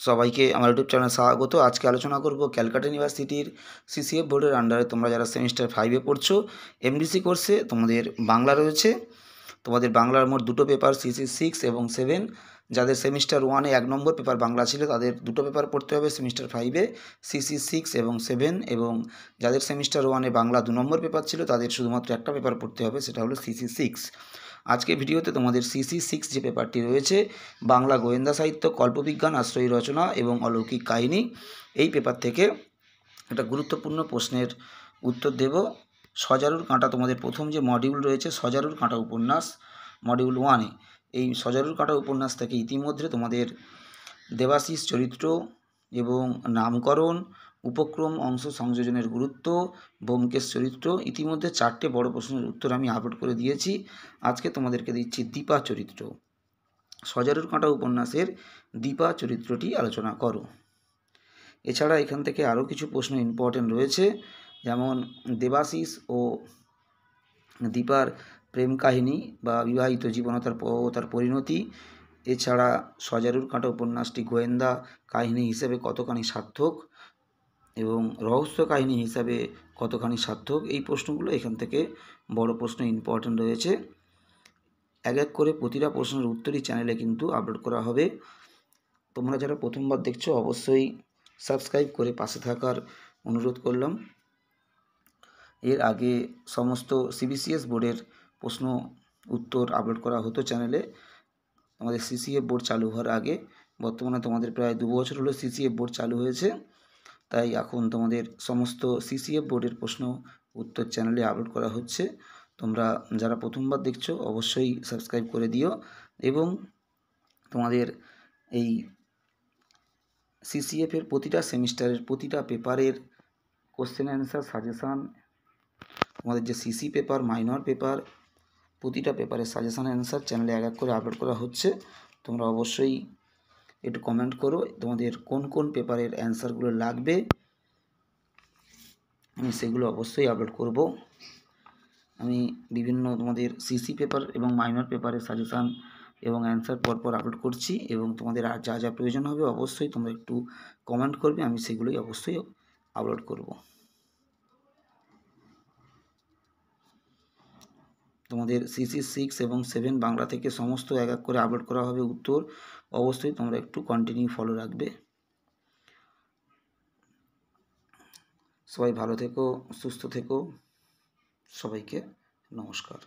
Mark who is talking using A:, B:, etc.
A: সবাইকে আমার ইউটিউব চ্যানেলে স্বাগত। আজকে আলোচনা করব ক্যালকাটা ইউনিভার্সিটির সিসিএফ বোর্ডের আন্ডারে তোমরা যারা সেমিস্টার 5-এ পড়ছো, এমডিসি কোর্সে তোমাদের বাংলা রয়েছে। তোমাদের বাংলার মোট দুটো পেপার সিসি 6 এবং 7। যাদের সেমিস্টার 1-এ 1 নম্বর পেপার বাংলা ছিল তাদের দুটো পেপার পড়তে হবে সেমিস্টার 5-এ, সিসি 6 এবং 7। এবং যাদের সেমিস্টার 1-এ বাংলা 2 নম্বর পেপার ছিল তাদের শুধুমাত্র একটা পেপার পড়তে হবে, সেটা হলো সিসি 6। আজকে ভিডিওতে তোমাদের সিসি 6 যে পেপারটি রয়েছে, বাংলা গোয়েন্দা সাহিত্য, কল্পবিজ্ঞান, আশ্রয়ী রচনা এবং অলৌকিক কাহিনী, এই পেপার থেকে একটা গুরুত্বপূর্ণ প্রশ্নের উত্তর দেব। সজারুর কাঁটা, তোমাদের প্রথম যে মডিউল রয়েছে সজারুর কাঁটা উপন্যাস মডিউল 1-এ, এই সজারুর কাঁটা উপন্যাস থেকে ইতিমধ্যে তোমাদের দেবাশিস চরিত্র এবং নামকরণ, উপক্রম, অংশ সংযোজনের গুরুত্ব, ব্যোমকেশ চরিত্র, ইতিমধ্যে 4টে বড় প্রশ্নের উত্তর আমি আপলোড করে দিয়েছি। আজকে তোমাদেরকে দিচ্ছি দীপা চরিত্র। সজারুর কাঁটা উপন্যাসের দীপা চরিত্রটি আলোচনা করো। এছাড়া এখান থেকে আরও কিছু প্রশ্ন ইম্পর্টেন্ট রয়েছে, যেমন দেবাশিস ও দীপার প্রেম কাহিনী বা বিবাহিত জীবন ও তার পরিণতি। এছাড়া সজারুর কাঁটা উপন্যাসটি গোয়েন্দা কাহিনী হিসেবে কতখানি সার্থক এবং রহস্য কাহিনী হিসাবে কতখানি সার্থক, এই প্রশ্নগুলো এখান থেকে বড় প্রশ্ন ইম্পর্টেন্ট রয়েছে। এক এক করে প্রতিটা প্রশ্নের উত্তরই চ্যানেলে কিন্তু আপলোড করা হবে। তোমরা যারা প্রথমবার দেখছো অবশ্যই সাবস্ক্রাইব করে পাশে থাকার অনুরোধ করলাম। এর আগে সমস্ত সিবিসিএস বোর্ডের প্রশ্ন উত্তর আপলোড করা হতো চ্যানেলে আমাদের সিসিএফ বোর্ড চালু হওয়ার আগে। বর্তমানে তোমাদের প্রায় 2 বছর হলো সিসিএফ বোর্ড চালু হয়েছে, তাই এখন তোমাদের সমস্ত সিসিএফ বোর্ডের প্রশ্ন উত্তর চ্যানেলে আপলোড করা হচ্ছে। তোমরা যারা প্রথমবার দেখছো অবশ্যই সাবস্ক্রাইব করে দিও এবং তোমাদের এই সিসিএফের প্রতিটা সেমিস্টারের প্রতিটা পেপারের কোশ্চেন অ্যান্সার সাজেশান, তোমাদের যে সিসি পেপার, মাইনর পেপার, প্রতিটা পেপারের সাজেশান অ্যান্সার চ্যানেলে এক এক করে আপলোড করা হচ্ছে। তোমরা অবশ্যই একটু কমেন্ট করো তোমাদের কোন কোন পেপারের অ্যান্সারগুলো লাগবে, আমি সেগুলো অবশ্যই আপলোড করব। আমি বিভিন্ন তোমাদের সিসি পেপার এবং মাইনর পেপারের সাজেশান এবং অ্যান্সার পরপর আপলোড করছি এবং তোমাদের আর যা যা প্রয়োজন হবে অবশ্যই তোমরা একটু কমেন্ট করবে, আমি সেগুলোই অবশ্যই আপলোড করব। তোমাদের সিসি 6 এবং 7 বাংলা থেকে সমস্ত এক এক করে আপলোড করা হবে উত্তর, অবশ্যই তোমরা একটু কন্টিনিউ ফলো রাখবে। সবাই ভালো থেকো, সুস্থ থেকো, সবাইকে নমস্কার।